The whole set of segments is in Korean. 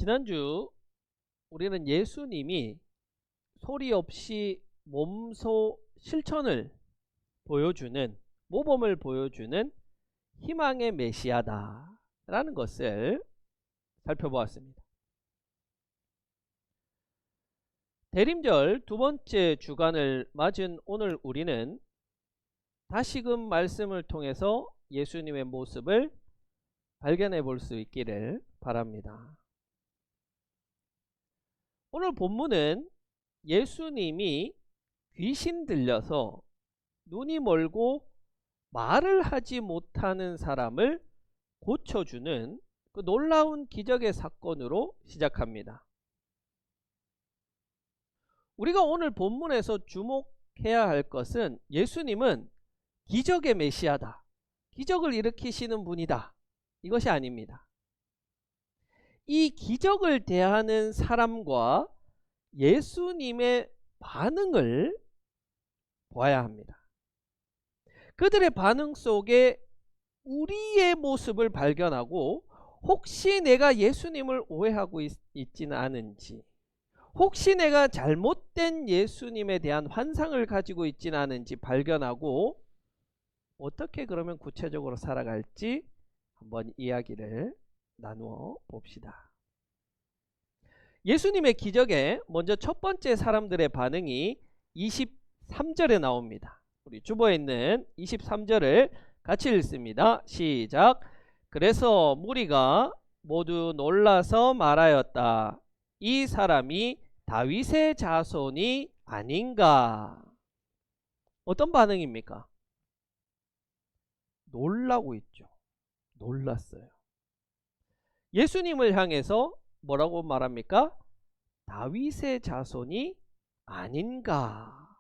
지난주 우리는 예수님이 소리 없이 몸소 실천을 보여주는, 모범을 보여주는 희망의 메시아다 라는 것을 살펴보았습니다. 대림절 두 번째 주간을 맞은 오늘 우리는 다시금 말씀을 통해서 예수님의 모습을 발견해 볼 수 있기를 바랍니다. 오늘 본문은 예수님이 귀신 들려서 눈이 멀고 말을 하지 못하는 사람을 고쳐주는 그 놀라운 기적의 사건으로 시작합니다. 우리가 오늘 본문에서 주목해야 할 것은 예수님은 기적의 메시아다, 기적을 일으키시는 분이다, 이것이 아닙니다. 이 기적을 대하는 사람과 예수님의 반응을 보아야 합니다. 그들의 반응 속에 우리의 모습을 발견하고, 혹시 내가 예수님을 오해하고 있지는 않은지, 혹시 내가 잘못된 예수님에 대한 환상을 가지고 있지는 않은지 발견하고, 어떻게 그러면 구체적으로 살아갈지 한번 이야기를 나누어 봅시다. 예수님의 기적에 먼저 첫 번째 사람들의 반응이 23절에 나옵니다. 우리 주보에 있는 23절을 같이 읽습니다. 시작. 그래서 무리가 모두 놀라서 말하였다. 이 사람이 다윗의 자손이 아닌가? 어떤 반응입니까? 놀라고 있죠. 놀랐어요. 예수님을 향해서 뭐라고 말합니까? 다윗의 자손이 아닌가?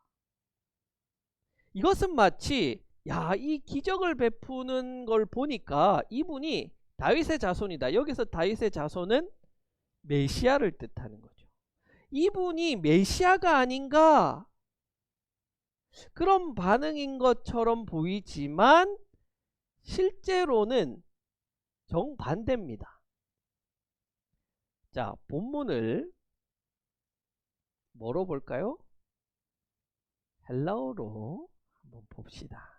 이것은 마치 이 기적을 베푸는 걸 보니까 이분이 다윗의 자손이다. 여기서 다윗의 자손은 메시아를 뜻하는 거죠. 이분이 메시아가 아닌가? 그런 반응인 것처럼 보이지만 실제로는 정반대입니다. 자, 본문을 뭐로 볼까요? 헬라어로 한번 봅시다.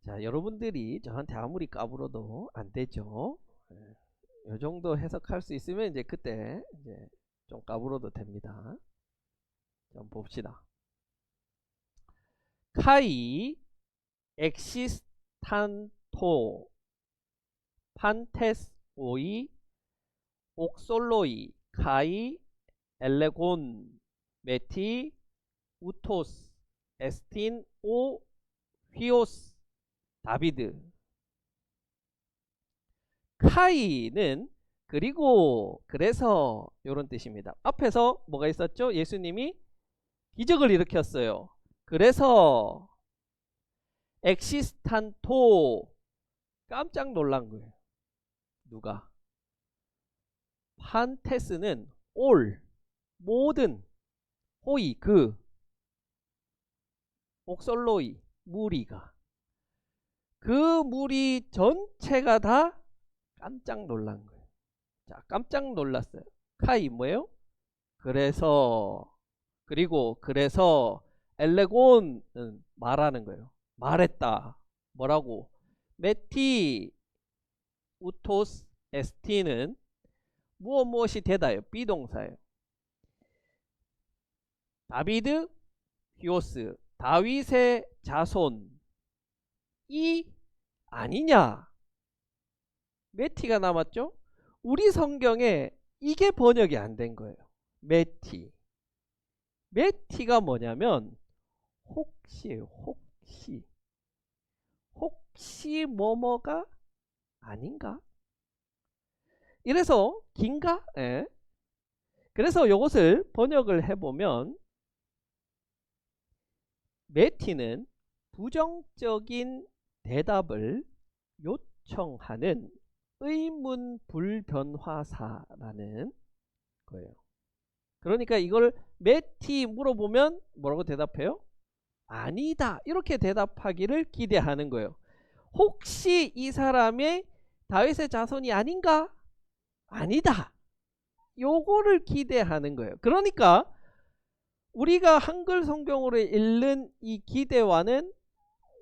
자, 여러분들이 저한테 아무리 까불어도 안 되죠. 이 정도 해석할 수 있으면 이제 그때 이제 좀 까불어도 됩니다. 좀 봅시다. 카이 엑시스탄토 판테스오이 옥솔로이 카이 엘레곤 메티 우토스 에스틴 오 휘오스 다비드. 카이는 그리고 그래서 이런 뜻입니다. 앞에서 뭐가 있었죠? 예수님이 기적을 일으켰어요. 그래서 엑시스탄토, 깜짝 놀란 거예요. 누가? 판테스는 올, 모든, 호이, 그, 옥솔로이, 무리가, 그 무리 전체가 다 깜짝 놀란 거예요. 자, 깜짝 놀랐어요. 카이 뭐예요? 그래서, 그리고 그래서 엘레곤은 말하는 거예요. 말했다. 뭐라고? 메티 우토스 에스티는 무엇이 되다요? 비동사예요. 다비드 히오스, 다윗의 자손이 아니냐? 메티가 남았죠? 우리 성경에 이게 번역이 안 된 거예요. 메티가 뭐냐면 혹시예요. 혹시 뭐뭐가 아닌가? 이래서 긴가? 예. 그래서 이것을 번역을 해보면 메티는 부정적인 대답을 요청하는 의문 불변화사라는 거예요. 그러니까 이걸 메티 물어보면 뭐라고 대답해요? 아니다, 이렇게 대답하기를 기대하는 거예요. 혹시 이 사람의 다윗의 자손이 아닌가? 아니다. 요거를 기대하는 거예요. 그러니까 우리가 한글 성경으로 읽는 이 기대와는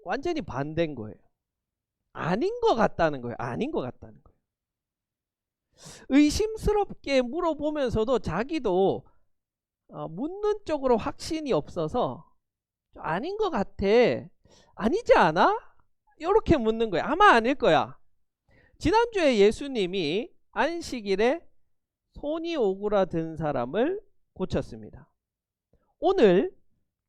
완전히 반대인 거예요. 아닌 것 같다는 거예요. 아닌 것 같다는 거예요. 의심스럽게 물어보면서도 자기도 묻는 쪽으로 확신이 없어서 아닌 것 같아. 아니지 않아? 이렇게 묻는 거예요. 아마 아닐 거야. 지난주에 예수님이 안식일에 손이 오그라든 사람을 고쳤습니다. 오늘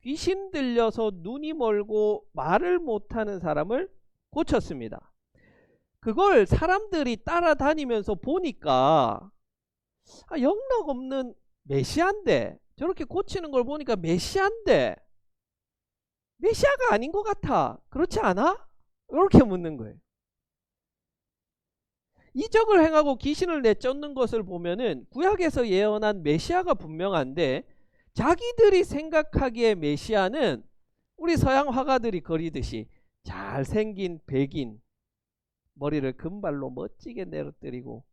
귀신 들려서 눈이 멀고 말을 못하는 사람을 고쳤습니다. 그걸 사람들이 따라다니면서 보니까 영락없는 메시아인데, 저렇게 고치는 걸 보니까 메시아인데 메시아가 아닌 것 같아. 그렇지 않아? 이렇게 묻는 거예요. 이적을 행하고 귀신을 내쫓는 것을 보면은 구약에서 예언한 메시아가 분명한데, 자기들이 생각하기에 메시아는 우리 서양 화가들이 그리듯이 잘생긴 백인, 머리를 금발로 멋지게 내려뜨리고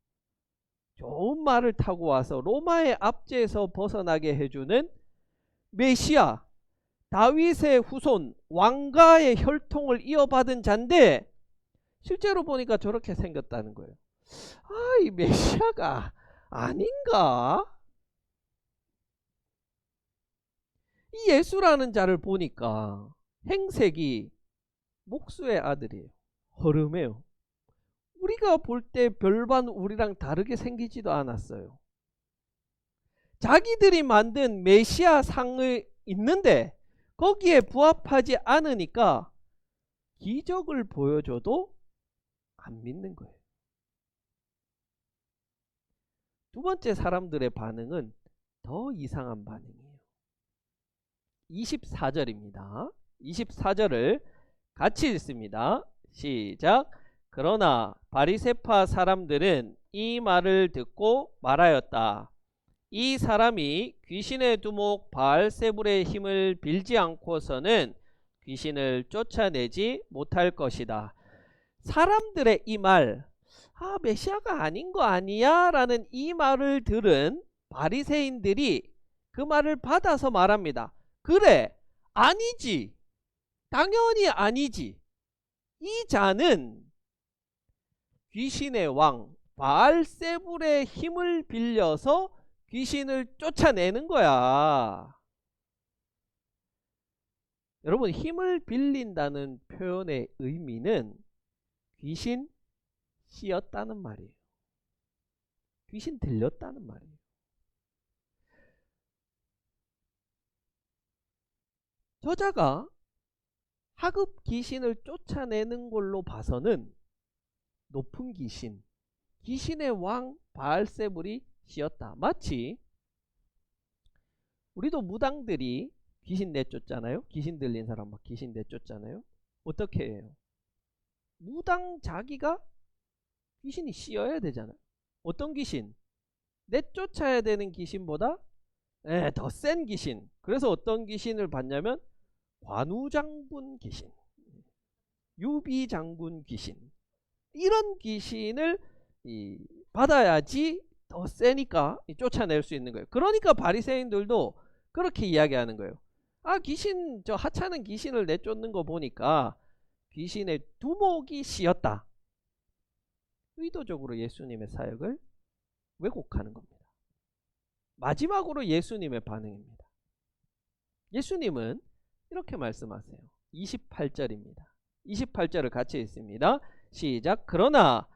좋은 말을 타고 와서 로마의 압제에서 벗어나게 해주는 메시아, 다윗의 후손, 왕가의 혈통을 이어받은 자인데 실제로 보니까 저렇게 생겼다는 거예요. 이 메시아가 아닌가? 이 예수라는 자를 보니까 행색이 목수의 아들이에요. 허름해요. 우리가 볼 때 별반 우리랑 다르게 생기지도 않았어요. 자기들이 만든 메시아 상이 있는데 거기에 부합하지 않으니까 기적을 보여줘도 안 믿는 거예요. 두 번째 사람들의 반응은 더 이상한 반응이에요. 24절입니다. 24절을 같이 읽습니다. 시작. 그러나 바리새파 사람들은 이 말을 듣고 말하였다. 이 사람이 귀신의 두목 바알세불의 힘을 빌지 않고서는 귀신을 쫓아내지 못할 것이다. 사람들의 이 말, 메시아가 아닌 거 아니야? 라는 이 말을 들은 바리새인들이 그 말을 받아서 말합니다. 그래, 아니지. 당연히 아니지. 이 자는 귀신의 왕 바알세불의 힘을 빌려서 귀신을 쫓아내는 거야. 여러분, 힘을 빌린다는 표현의 의미는 귀신 씌었다는 말이에요. 귀신 들렸다는 말이에요. 저자가 하급 귀신을 쫓아내는 걸로 봐서는 높은 귀신, 귀신의 왕 바알세불이 씌었다. 마치 우리도 무당들이 귀신 내쫓잖아요. 귀신 들린 사람 막 귀신 내쫓잖아요. 어떻게 해요? 무당 자기가 귀신이 씌어야 되잖아요. 어떤 귀신? 내쫓아야 되는 귀신보다 더 센 귀신. 그래서 어떤 귀신을 받냐면 관우장군 귀신, 유비장군 귀신, 이런 귀신을 받아야지 더 세니까 쫓아낼 수 있는 거예요. 그러니까 바리새인들도 그렇게 이야기하는 거예요. 귀신, 저 하찮은 귀신을 내쫓는 거 보니까 귀신의 두목이 씌었다. 의도적으로 예수님의 사역을 왜곡하는 겁니다. 마지막으로 예수님의 반응입니다. 예수님은 이렇게 말씀하세요. 28절입니다. 28절을 같이 읽습니다. 시작. 그러나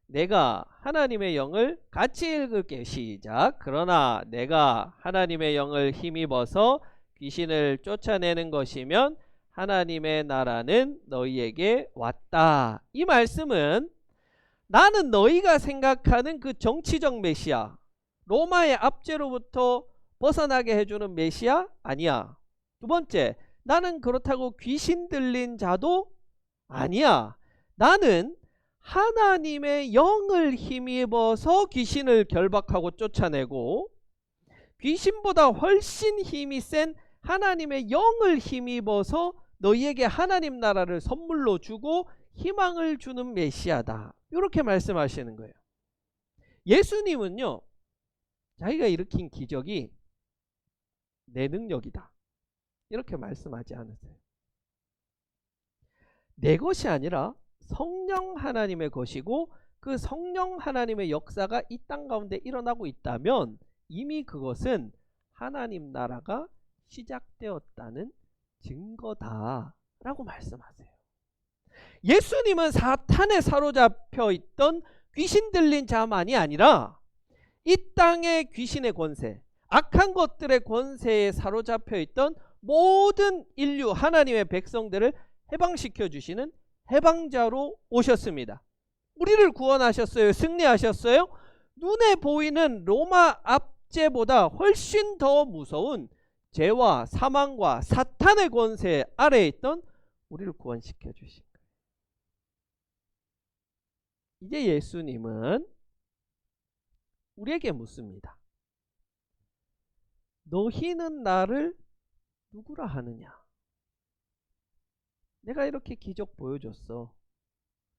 내가 하나님의 영을 같이 읽을게요. 시작. 그러나 내가 하나님의 영을 힘입어서 귀신을 쫓아내는 것이면 하나님의 나라는 너희에게 왔다. 이 말씀은 나는 너희가 생각하는 그 정치적 메시아, 로마의 압제로부터 벗어나게 해주는 메시아 아니야. 두 번째, 나는 그렇다고 귀신 들린 자도 아니야. 나는 하나님의 영을 힘입어서 귀신을 결박하고 쫓아내고, 귀신보다 훨씬 힘이 센 하나님의 영을 힘입어서 너희에게 하나님 나라를 선물로 주고 희망을 주는 메시아다. 이렇게 말씀하시는 거예요. 예수님은요, 자기가 일으킨 기적이 내 능력이다. 이렇게 말씀하지 않으세요. 내 것이 아니라 성령 하나님의 것이고 그 성령 하나님의 역사가 이 땅 가운데 일어나고 있다면 이미 그것은 하나님 나라가 시작되었다는 증거다 라고 말씀하세요. 예수님은 사탄에 사로잡혀 있던 귀신 들린 자만이 아니라 이 땅의 귀신의 권세, 악한 것들의 권세에 사로잡혀 있던 모든 인류 하나님의 백성들을 해방시켜 주시는 해방자로 오셨습니다. 우리를 구원하셨어요. 승리하셨어요. 눈에 보이는 로마 압제보다 훨씬 더 무서운 죄와 사망과 사탄의 권세 아래에 있던 우리를 구원시켜 주신 거예요. 이제 예수님은 우리에게 묻습니다. 너희는 나를 누구라 하느냐? 내가 이렇게 기적 보여줬어.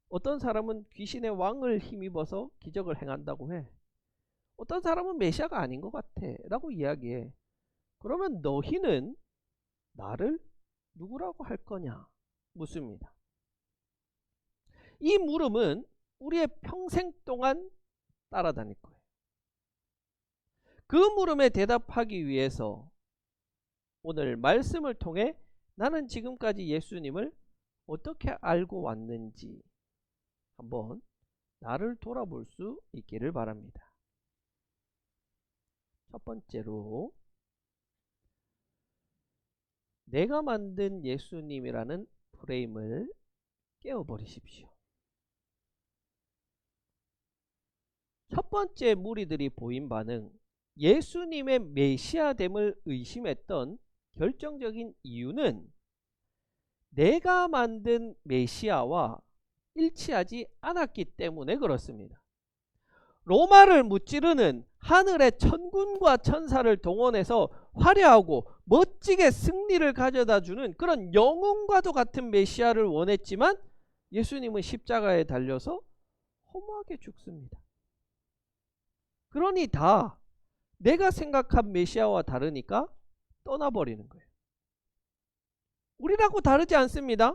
어떤 사람은 귀신의 왕을 힘입어서 기적을 행한다고 해. 어떤 사람은 메시아가 아닌 것 같아 라고 이야기해. 그러면 너희는 나를 누구라고 할 거냐? 묻습니다. 이 물음은 우리의 평생 동안 따라다닐 거예요. 그 물음에 대답하기 위해서 오늘 말씀을 통해 나는 지금까지 예수님을 어떻게 알고 왔는지 한번 나를 돌아볼 수 있기를 바랍니다. 첫 번째로 내가 만든 예수님이라는 프레임을 깨워버리십시오. 첫 번째 무리들이 보인 반응, 예수님의 메시아됨을 의심했던 결정적인 이유는 내가 만든 메시아와 일치하지 않았기 때문에 그렇습니다. 로마를 무찌르는 하늘의 천군과 천사를 동원해서 화려하고 멋지게 승리를 가져다주는 그런 영웅과도 같은 메시아를 원했지만 예수님은 십자가에 달려서 허무하게 죽습니다. 그러니 다 내가 생각한 메시아와 다르니까 떠나버리는 거예요. 우리라고 다르지 않습니다.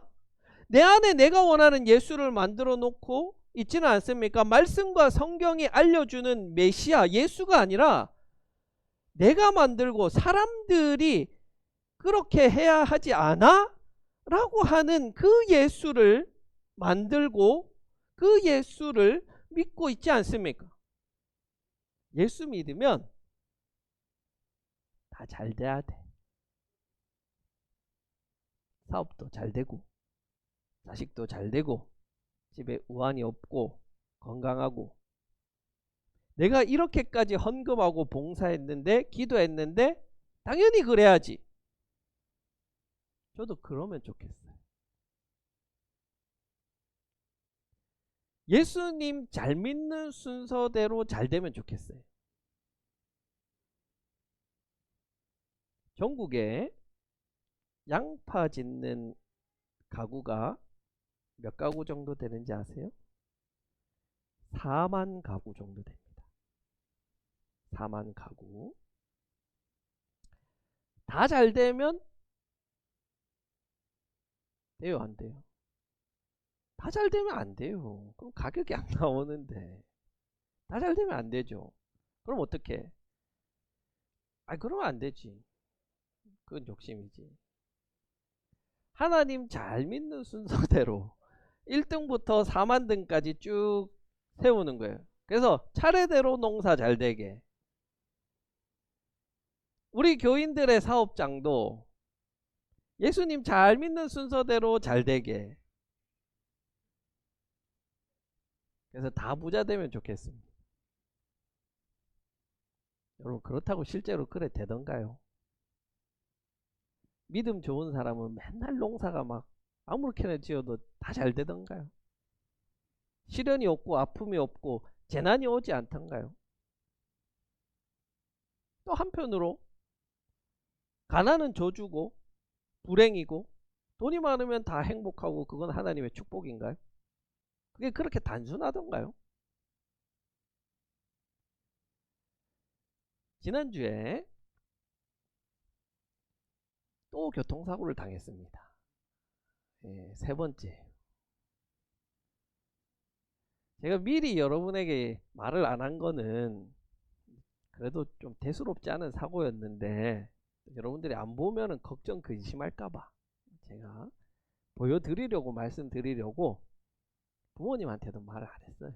내 안에 내가 원하는 예수를 만들어 놓고 있지는 않습니까? 말씀과 성경이 알려주는 메시아 예수가 아니라 내가 만들고 사람들이 그렇게 해야 하지 않아? 라고 하는 그 예수를 만들고 그 예수를 믿고 있지 않습니까? 예수 믿으면 다 잘 돼야 돼. 사업도 잘 되고 자식도 잘 되고 집에 우환이 없고 건강하고 내가 이렇게까지 헌금하고 봉사했는데 기도했는데 당연히 그래야지. 저도 그러면 좋겠어요. 예수님 잘 믿는 순서대로 잘 되면 좋겠어요. 전국에 양파 짓는 가구가 몇 가구 정도 되는지 아세요? 4만 가구 정도 됩니다. 4만 가구. 다 잘 되면 돼요, 안 돼요? 다 잘 되면 안 돼요. 그럼 가격이 안 나오는데. 다 잘 되면 안 되죠. 그럼 어떻게? 그러면 안 되지. 그건 욕심이지. 하나님 잘 믿는 순서대로 1등부터 4만 등까지 쭉 세우는 거예요. 그래서 차례대로 농사 잘 되게. 우리 교인들의 사업장도 예수님 잘 믿는 순서대로 잘 되게. 그래서 다 부자 되면 좋겠습니다. 여러분 그렇다고 실제로 그래 되던가요? 믿음 좋은 사람은 맨날 농사가 막 아무렇게나 지어도 다 잘 되던가요? 시련이 없고 아픔이 없고 재난이 오지 않던가요? 또 한편으로 가난은 저주고 불행이고 돈이 많으면 다 행복하고 그건 하나님의 축복인가요? 그게 그렇게 단순하던가요? 지난주에 또 교통사고를 당했습니다. 예, 세 번째. 제가 미리 여러분에게 말을 안 한 거는 그래도 좀 대수롭지 않은 사고였는데 여러분들이 안 보면은 걱정 근심할까봐 제가 보여드리려고 말씀드리려고 부모님한테도 말을 안 했어요.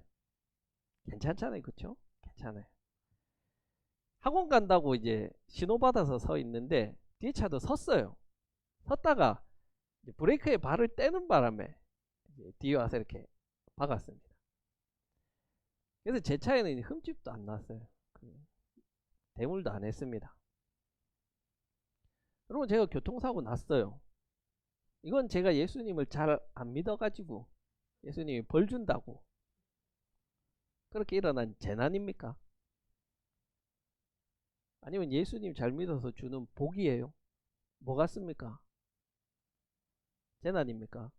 괜찮잖아요, 그쵸? 괜찮아요. 학원 간다고 이제 신호 받아서 서 있는데 뒤에 차도 섰어요. 섰다가 브레이크에 발을 떼는 바람에 뒤에 와서 이렇게 박았습니다. 그래서 제 차에는 흠집도 안 났어요. 대물도 안 했습니다. 여러분, 제가 교통사고 났어요. 이건 제가 예수님을 잘 안 믿어가지고 예수님이 벌 준다고 그렇게 일어난 재난입니까? 아니면 예수님 잘 믿어서 주는 복이에요? 뭐 같습니까? 재난입니까?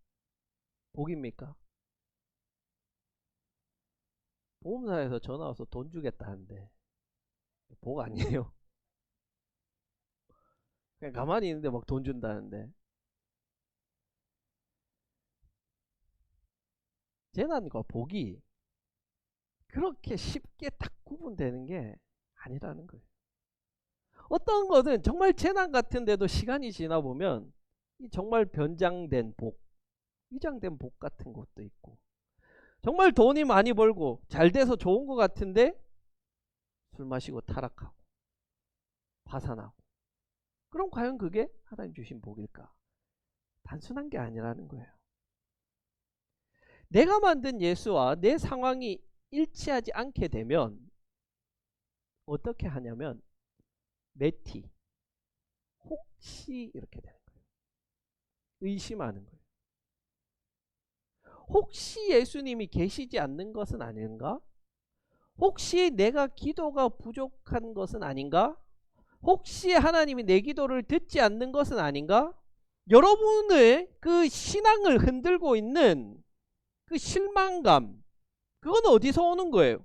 복입니까? 보험사에서 전화 와서 돈 주겠다는데 복 아니에요? 그냥 가만히 있는데 막 돈 준다는데. 재난과 복이 그렇게 쉽게 딱 구분되는 게 아니라는 거예요. 어떤 것은 정말 재난 같은데도 시간이 지나 보면 정말 변장된 복, 위장된 복 같은 것도 있고, 정말 돈이 많이 벌고 잘 돼서 좋은 것 같은데 술 마시고 타락하고 파산하고, 그럼 과연 그게 하나님 주신 복일까? 단순한 게 아니라는 거예요. 내가 만든 예수와 내 상황이 일치하지 않게 되면 어떻게 하냐면 매티, 혹시 이렇게 되는 거예요. 의심하는 거예요. 혹시 예수님이 계시지 않는 것은 아닌가? 혹시 내가 기도가 부족한 것은 아닌가? 혹시 하나님이 내 기도를 듣지 않는 것은 아닌가? 여러분의 그 신앙을 흔들고 있는 그 실망감, 그건 어디서 오는 거예요?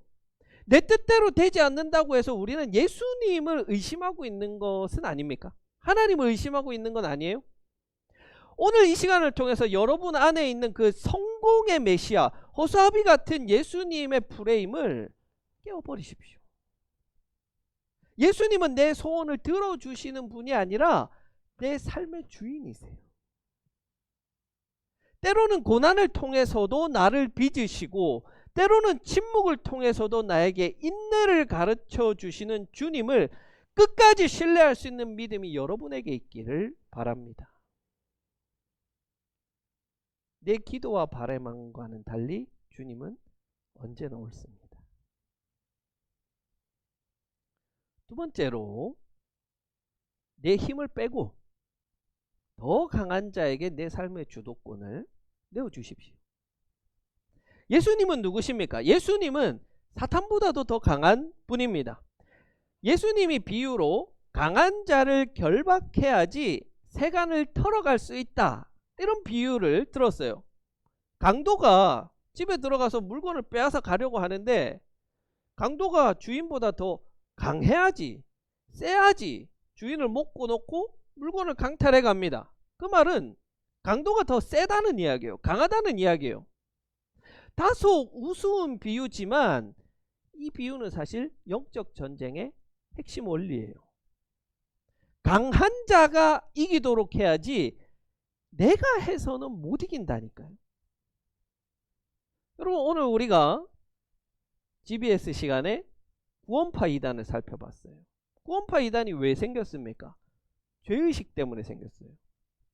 내 뜻대로 되지 않는다고 해서 우리는 예수님을 의심하고 있는 것은 아닙니까? 하나님을 의심하고 있는 건 아니에요? 오늘 이 시간을 통해서 여러분 안에 있는 그 성공의 메시아, 호사비 같은 예수님의 프레임을 깨워버리십시오. 예수님은 내 소원을 들어주시는 분이 아니라 내 삶의 주인이세요. 때로는 고난을 통해서도 나를 빚으시고, 때로는 침묵을 통해서도 나에게 인내를 가르쳐 주시는 주님을 끝까지 신뢰할 수 있는 믿음이 여러분에게 있기를 바랍니다. 내 기도와 바람과는 달리 주님은 언제나 옳습니다. 두 번째로, 내 힘을 빼고 더 강한 자에게 내 삶의 주도권을 내어주십시오. 예수님은 누구십니까? 예수님은 사탄보다도 더 강한 분입니다. 예수님이 비유로 강한 자를 결박해야지 세간을 털어갈 수 있다, 이런 비유를 들었어요. 강도가 집에 들어가서 물건을 빼앗아 가려고 하는데 강도가 주인보다 더 강해야지, 세야지 주인을 묶어 놓고 물건을 강탈해 갑니다. 그 말은 강도가 더 세다는 이야기예요. 강하다는 이야기예요. 다소 우스운 비유지만 이 비유는 사실 영적 전쟁의 핵심 원리예요. 강한 자가 이기도록 해야지 내가 해서는 못 이긴다니까요. 여러분, 오늘 우리가 GBS 시간에 구원파 이단을 살펴봤어요. 구원파 이단이 왜 생겼습니까? 죄의식 때문에 생겼어요.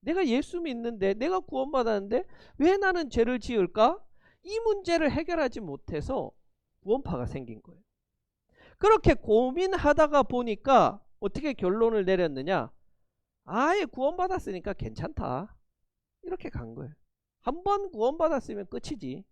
내가 예수 믿는데, 내가 구원받았는데 왜 나는 죄를 지을까? 이 문제를 해결하지 못해서 구원파가 생긴 거예요. 그렇게 고민하다가 보니까 어떻게 결론을 내렸느냐? 아예 구원받았으니까 괜찮다, 이렇게 간 거예요. 한번 구원받았으면 끝이지.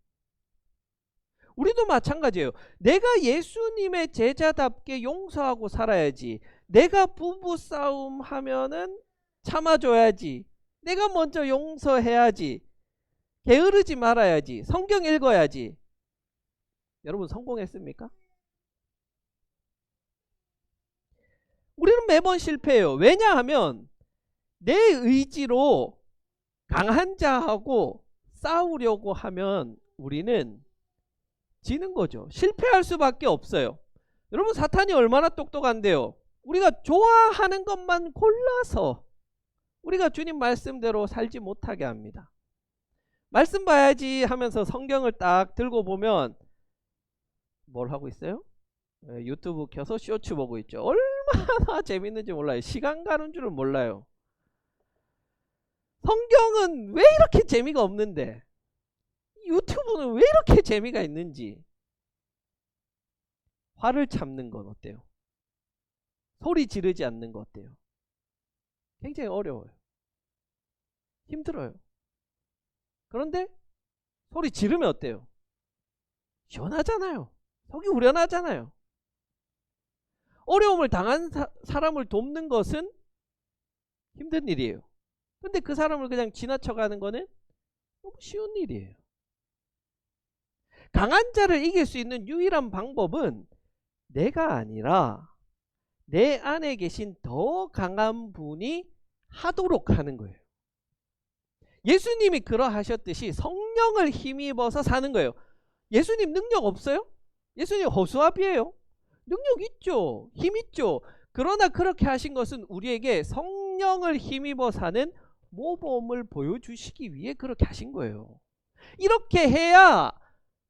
우리도 마찬가지예요. 내가 예수님의 제자답게 용서하고 살아야지, 내가 부부싸움 하면은 참아줘야지, 내가 먼저 용서해야지. 게으르지 말아야지. 성경 읽어야지. 여러분 성공했습니까? 우리는 매번 실패해요. 왜냐하면 내 의지로 강한 자하고 싸우려고 하면 우리는 지는 거죠. 실패할 수밖에 없어요. 여러분 사탄이 얼마나 똑똑한데요. 우리가 좋아하는 것만 골라서 우리가 주님 말씀대로 살지 못하게 합니다. 말씀 봐야지 하면서 성경을 딱 들고 보면 뭘 하고 있어요? 유튜브 켜서 쇼츠 보고 있죠. 얼마나 재밌는지 몰라요. 시간 가는 줄은 몰라요. 성경은 왜 이렇게 재미가 없는데 유튜브는 왜 이렇게 재미가 있는지. 화를 참는 건 어때요? 소리 지르지 않는 거 어때요? 굉장히 어려워요. 힘들어요. 그런데 소리 지르면 어때요? 시원하잖아요. 속이 후련하잖아요. 어려움을 당한 사람을 돕는 것은 힘든 일이에요. 근데 그 사람을 그냥 지나쳐가는 거는 너무 쉬운 일이에요. 강한 자를 이길 수 있는 유일한 방법은 내가 아니라 내 안에 계신 더 강한 분이 하도록 하는 거예요. 예수님이 그러하셨듯이 성령을 힘입어서 사는 거예요. 예수님 능력 없어요? 예수님 허수아비예요? 능력 있죠. 힘 있죠. 그러나 그렇게 하신 것은 우리에게 성령을 힘입어 사는 모범을 보여주시기 위해 그렇게 하신 거예요. 이렇게 해야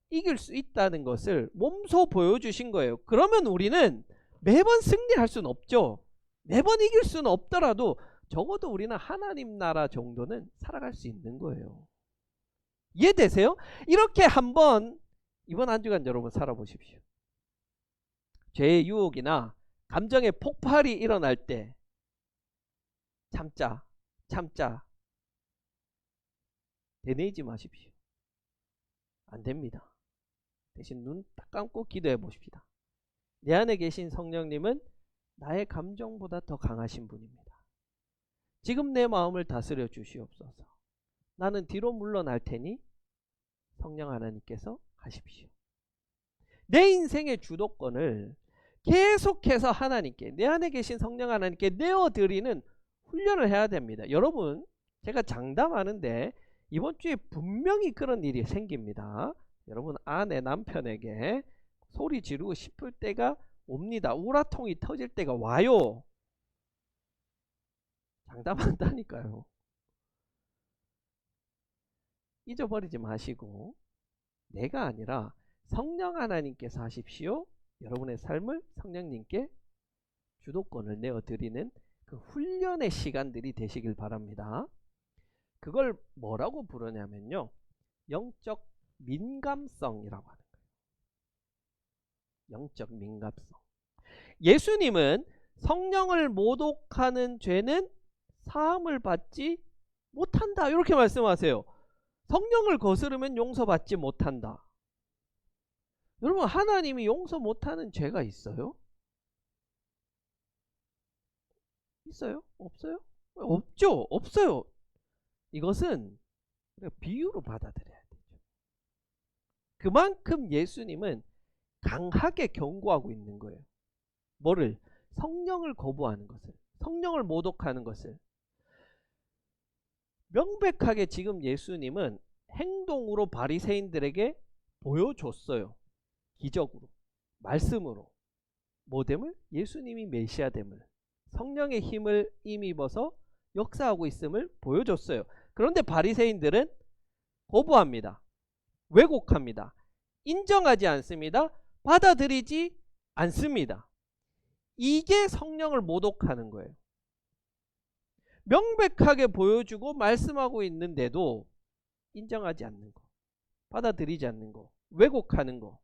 이길 수 있다는 것을 몸소 보여주신 거예요. 그러면 우리는 매번 승리할 수는 없죠. 매번 이길 수는 없더라도 적어도 우리는 하나님 나라 정도는 살아갈 수 있는 거예요. 이해되세요? 이렇게 한번 이번 한 주간 여러분 살아보십시오. 죄의 유혹이나 감정의 폭발이 일어날 때 참자 되뇌이지 마십시오. 안 됩니다. 대신 눈 딱 감고 기도해 보십시다. 내 안에 계신 성령님은 나의 감정보다 더 강하신 분입니다. 지금 내 마음을 다스려 주시옵소서. 나는 뒤로 물러날 테니 성령 하나님께서 하십시오. 내 인생의 주도권을 계속해서 하나님께, 내 안에 계신 성령 하나님께 내어드리는 훈련을 해야 됩니다. 여러분, 제가 장담하는데 이번 주에 분명히 그런 일이 생깁니다. 여러분 아내 남편에게 소리 지르고 싶을 때가 옵니다. 우라통이 터질 때가 와요. 장담한다니까요. 잊어버리지 마시고 내가 아니라 성령 하나님께서 하십시오. 여러분의 삶을 성령님께 주도권을 내어드리는 그 훈련의 시간들이 되시길 바랍니다. 그걸 뭐라고 부르냐면요, 영적 민감성이라고 하는 거예요. 영적 민감성. 예수님은 성령을 모독하는 죄는 사함을 받지 못한다, 이렇게 말씀하세요. 성령을 거스르면 용서받지 못한다. 여러분, 하나님이 용서 못하는 죄가 있어요? 있어요? 없어요? 없죠. 없어요. 이것은 우리가 비유로 받아들여야 되죠. 그만큼 예수님은 강하게 경고하고 있는 거예요. 뭐를? 성령을 거부하는 것을, 성령을 모독하는 것을. 명백하게 지금 예수님은 행동으로 바리새인들에게 보여줬어요. 기적으로, 말씀으로. 뭐됨을? 예수님이 메시아됨을, 성령의 힘을 힘입어서 역사하고 있음을 보여줬어요. 그런데 바리새인들은 거부합니다. 왜곡합니다. 인정하지 않습니다. 받아들이지 않습니다. 이게 성령을 모독하는 거예요. 명백하게 보여주고 말씀하고 있는데도 인정하지 않는 거, 받아들이지 않는 거, 왜곡하는 거.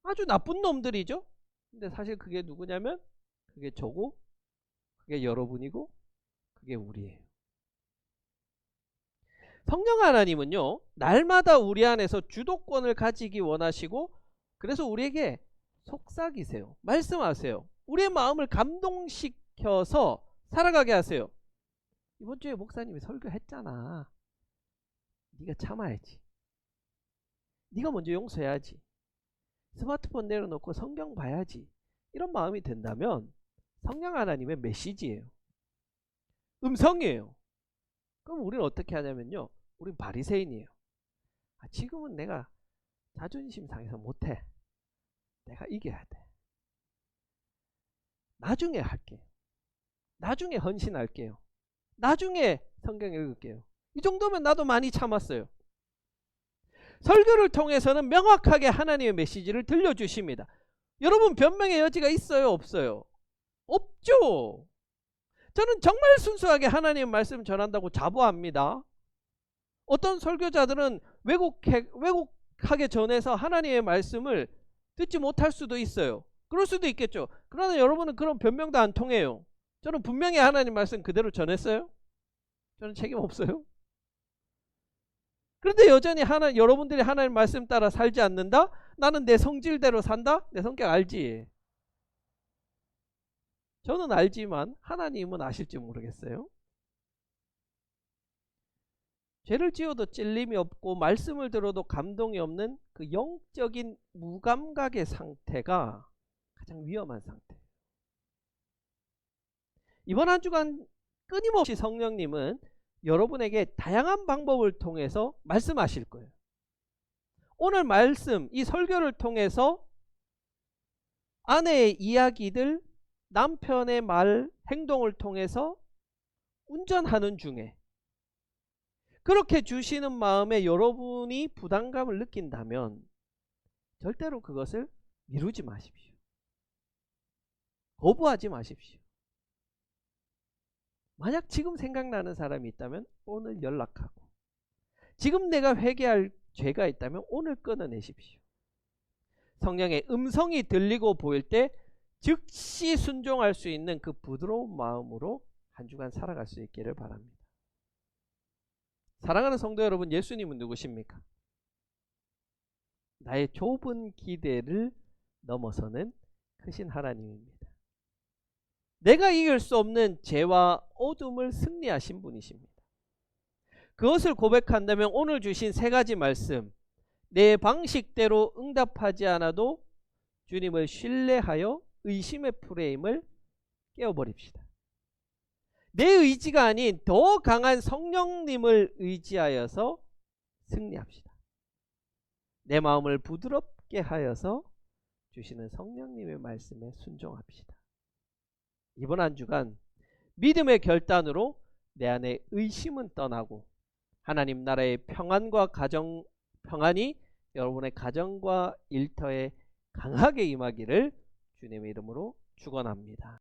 아주 나쁜 놈들이죠. 근데 사실 그게 누구냐면 그게 저고, 그게 여러분이고, 그게 우리예요. 성령 하나님은요, 날마다 우리 안에서 주도권을 가지기 원하시고, 그래서 우리에게 속삭이세요. 말씀하세요. 우리의 마음을 감동시켜서 살아가게 하세요. 이번 주에 목사님이 설교했잖아. 네가 참아야지. 네가 먼저 용서해야지. 스마트폰 내려놓고 성경 봐야지. 이런 마음이 든다면 성령 하나님의 메시지예요. 음성이에요. 그럼 우리는 어떻게 하냐면요. 우린 바리새인이에요. 지금은 내가 자존심 상해서 못해. 내가 이겨야 돼. 나중에 할게. 나중에 헌신할게요. 나중에 성경 읽을게요. 이 정도면 나도 많이 참았어요. 설교를 통해서는 명확하게 하나님의 메시지를 들려주십니다. 여러분 변명의 여지가 있어요? 없어요? 없죠. 저는 정말 순수하게 하나님의 말씀 전한다고 자부합니다. 어떤 설교자들은 왜곡하게 전해서 하나님의 말씀을 듣지 못할 수도 있어요. 그럴 수도 있겠죠. 그러나 여러분은 그런 변명도 안 통해요. 저는 분명히 하나님 말씀 그대로 전했어요. 저는 책임 없어요. 그런데 여전히 여러분들이 하나님 말씀 따라 살지 않는다? 나는 내 성질대로 산다? 내 성격 알지? 저는 알지만 하나님은 아실지 모르겠어요. 죄를 지어도 찔림이 없고 말씀을 들어도 감동이 없는 그 영적인 무감각의 상태가 가장 위험한 상태예요. 이번 한 주간 끊임없이 성령님은 여러분에게 다양한 방법을 통해서 말씀하실 거예요. 오늘 말씀, 이 설교를 통해서 아내의 이야기들, 남편의 말, 행동을 통해서 운전하는 중에 그렇게 주시는 마음에 여러분이 부담감을 느낀다면 절대로 그것을 미루지 마십시오. 거부하지 마십시오. 만약 지금 생각나는 사람이 있다면 오늘 연락하고, 지금 내가 회개할 죄가 있다면 오늘 끊어내십시오. 성령의 음성이 들리고 보일 때 즉시 순종할 수 있는 그 부드러운 마음으로 한 주간 살아갈 수 있기를 바랍니다. 사랑하는 성도 여러분, 예수님은 누구십니까? 나의 좁은 기대를 넘어서는 크신 하나님입니다. 내가 이길 수 없는 죄와 어둠을 승리하신 분이십니다. 그것을 고백한다면 오늘 주신 세 가지 말씀, 내 방식대로 응답하지 않아도 주님을 신뢰하여 의심의 프레임을 깨워버립시다. 내 의지가 아닌 더 강한 성령님을 의지하여서 승리합시다. 내 마음을 부드럽게 하여서 주시는 성령님의 말씀에 순종합시다. 이번 한 주간 믿음의 결단으로 내 안에 의심은 떠나고 하나님 나라의 평안과 평안이 여러분의 가정과 일터에 강하게 임하기를 주님의 이름으로 축원합니다.